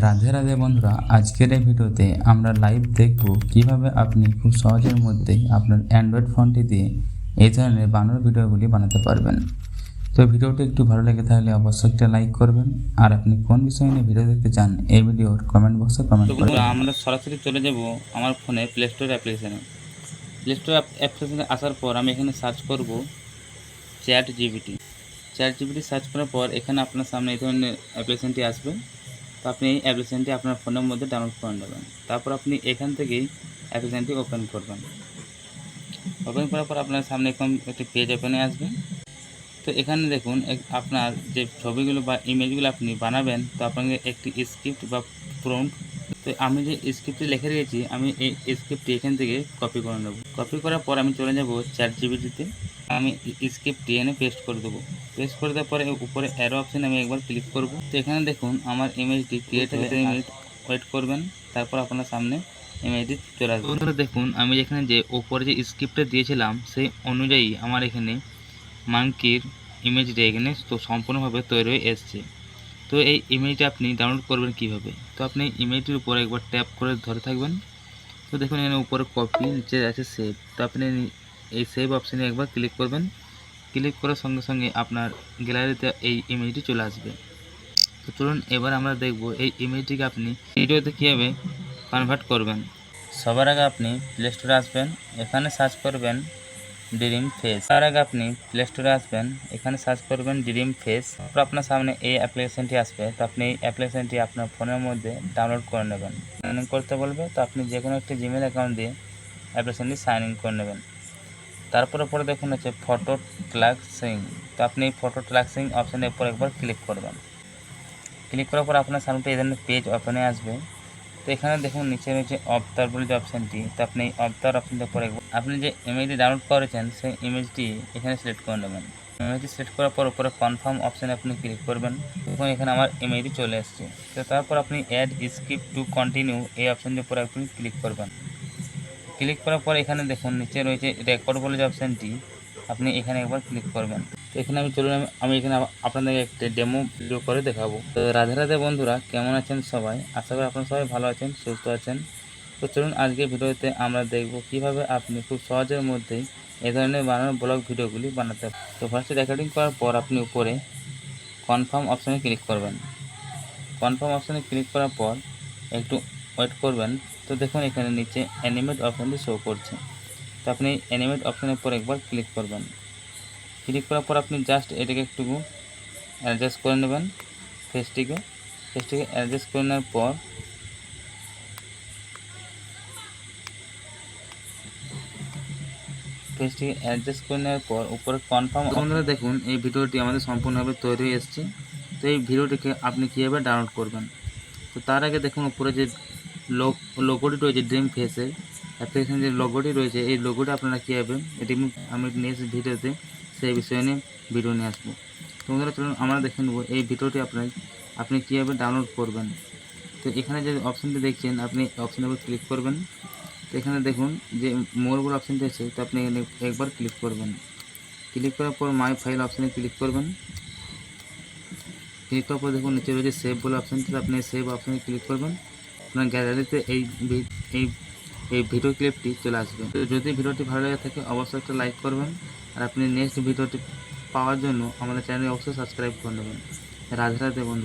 রাধে রাধে বন্ধুরা, আজকের এই ভিডিওতে আমরা লাইভ দেখব কিভাবে আপনি খুব সহজের মধ্যেই আপনার অ্যান্ড্রয়েড ফোনটি দিয়ে এই ধরনের বানানোর ভিডিওগুলি বানাতে পারবেন। তো ভিডিওটি একটু ভালো লেগে থাকলে অবশ্যই একটা লাইক করবেন, আর আপনি কোন বিষয় নিয়ে ভিডিও দেখতে চান এই ভিডিওর কমেন্ট বক্সে কমেন্ট করবেন। আমরা সরাসরি চলে যাব আমার ফোনে প্লে স্টোর অ্যাপ্লিকেশানে। প্লে স্টোর অ্যাপ্লিকেশানে আসার পর আমি এখানে সার্চ করব চ্যাট জিপিটি। সার্চ করার পর এখানে আপনার সামনে এই ধরনের অ্যাপ্লিকেশানটি আসবে। তো আপনি এই অ্যাপ্লিকেশানটি আপনার ফোনের মধ্যে ডাউনলোড করে নেবেন। তারপর আপনি এখান থেকেই অ্যাপ্লিকেশানটি ওপেন করবেন। ওপেন করার পর আপনার সামনে এরকম একটি পেজ ওপেনে আসবে। তো এখানে দেখুন আপনার যে ছবিগুলো বা ইমেজগুলো আপনি বানাবেন, তো আপনাকে একটি স্ক্রিপ্ট বা প্রম্পট, তো আমি যে স্ক্রিপ্টটি লিখে রেখেছি আমি এই স্ক্রিপ্টটি এখান থেকে কপি করে নেব। কপি করার পর আমি চলে যাব চ্যাট জিপিটিতে। আমি স্ক্রিপ্টটি এনে পেস্ট করে দেবো। পেস্ট করে দেওয়ার পরে উপরে অ্যারো অপশানে আমি একবার ক্লিক করব। তো এখানে দেখুন আমার ইমেজটি ক্রিয়েট হয়ে 3 মিনিট ওয়েট করবেন, তারপর আপনার সামনে ইমেজটি চলে আসবে। বন্ধুরা দেখুন, আমি এখানে যে উপরে যে স্ক্রিপ্টটা দিয়েছিলাম সেই অনুযায়ী আমার এখানে মাংকির ইমেজটা এখানে তো সম্পূর্ণভাবে তৈরি হয়ে এসছে। তো এই ইমেজটা আপনি ডাউনলোড করবেন কিভাবে? তো আপনি ইমেজটির উপরে একবার ট্যাপ করে ধরে থাকবেন। তো দেখুন এখানে উপরে কপি, নিচে আছে সেভ। তো আপনি এই সেভ অপশানে একবার ক্লিক করবেন। ক্লিক করার সঙ্গে সঙ্গে আপনার গ্যালারিতে এই ইমেজটি চলে আসবে। তো চলুন এবার আমরা দেখব এই ইমেজটিকে আপনি ভিডিওতে কীভাবে কনভার্ট করবেন। সবার আগে আপনি প্লে স্টোরে আসবেন, এখানে সার্চ করবেন ড্রিম ফেস। তার আগে আপনি প্লে স্টোরে আসবেন, এখানে সার্চ করবেন ড্রিম ফেস। তারপর আপনার সামনে এই অ্যাপ্লিকেশানটি আসবে। তো আপনি এই অ্যাপ্লিকেশানটি আপনার ফোনের মধ্যে ডাউনলোড করে নেবেন। সাইন ইন করতে বলবে, তো আপনি যে কোনো একটি জিমেল অ্যাকাউন্ট দিয়ে অ্যাপ্লিকেশানটি সাইন ইন করে নেবেন। তারপরে পরে দেখুন হচ্ছে ফটো ট্র্যাকিং। তো আপনি এই ফটো ট্র্যাকিং অপশানের উপর একবার ক্লিক করবেন। ক্লিক করার পর আপনার সামনে এই ধরনের পেজ ওপেনে আসবে। তো এখানে দেখুন নিচে রয়েছে অবতার বলে যে অপশানটি। তো আপনি এই অবতার অপশানটার উপর একবার আপনি যে ইমেজটি ডাউনলোড করেছেন সেই ইমেজটি এখানে সিলেক্ট করে নেবেন। ইমেজটি সিলেক্ট করার পর উপরে কনফার্ম অপশানে আপনি ক্লিক করবেন। এবং এখানে আমার ইমেজটি চলে এসেছে। তো তারপর আপনি অ্যাড স্ক্রিপ্ট টু কন্টিনিউ এই অপশানটির উপর আপনি ক্লিক করবেন। ক্লিক করার পর এখানে দেখুন নিচে রয়েছে রেকর্ড বলে যে অপশানটি, আপনি এখানে একবার ক্লিক করবেন। তো এখানে আমি এখানে আপনাদেরকে একটা ডেমো ভিডিও করে দেখাবো। তো রাধে রাধে বন্ধুরা, কেমন আছেন সবাই? আশা করি আপনারা সবাই ভালো আছেন, সুস্থ আছেন। তো চলুন আজকে ভিডিওতে আমরা দেখব কিভাবে আপনি খুব সহজের মধ্যেই এই ধরনের বানানো ব্লগ ভিডিওগুলি বানাতে পারেন। তো ফার্স্টে রেকর্ডিং করার পর আপনি উপরে কনফার্ম অপশানে ক্লিক করবেন। কনফার্ম অপশানে ক্লিক করার পর একটু ওয়েট করবেন। তো দেখুন এখানে নিচে অ্যানিমেট অপশানটি শো করছে। তো আপনি অ্যানিমেট অপশানের উপর একবার ক্লিক করবেন। ক্লিক করার পর আপনি জাস্ট এটাকে একটু অ্যাডজাস্ট করে নেবেন। ফেসটিকে অ্যাডজাস্ট করে নেওয়ার পর উপরে কনফার্ম। বন্ধুরা দেখুন এই ভিডিওটি আমাদের সম্পূর্ণভাবে তৈরি হয়ে এসেছে। তো এই ভিডিওটিকে আপনি কীভাবে ডাউনলোড করবেন? তো তার আগে দেখুন উপরে যে লোগোটি রয়েছে ড্রিম ফেসের অ্যাপ্লিকেশন, যে লোগোটি রয়েছে এই লোগোটি আপনারা কীভাবে এটি আমি নেক্সট ভিডিওতে সেই বিষয় নিয়ে ভিডিও নিয়ে আসবো। তো বন্ধুরা চলুন আমরা দেখে নেব এই ভিডিওটি আপনি কীভাবে ডাউনলোড করবেন। তো এখানে যে অপশানটি দেখছেন আপনি অপশানের উপর ক্লিক করবেন। তো এখানে দেখুন যে মোর বলে অপশানটি আছে, তো আপনি একবার ক্লিক করবেন। ক্লিক করার পর মাই ফাইল অপশানে ক্লিক করবেন। ক্লিক করার পর দেখুন নিচে রয়েছে সেভ বলে অপশানটি, তো আপনি সেভ অপশানে ক্লিক করবেন। আপনার গ্যালারিতে এই ভিডিও ক্লিপটি চলে আসবে। তো যদি ভিডিওটি ভালো লেগে থাকে অবশ্যই একটা লাইক করবেন, আর আপনি নেক্সট ভিডিওটি পাওয়ার জন্য আমাদের চ্যানেলে অবশ্যই সাবস্ক্রাইব করে নেবেন। রাধে রাধে বন্ধু।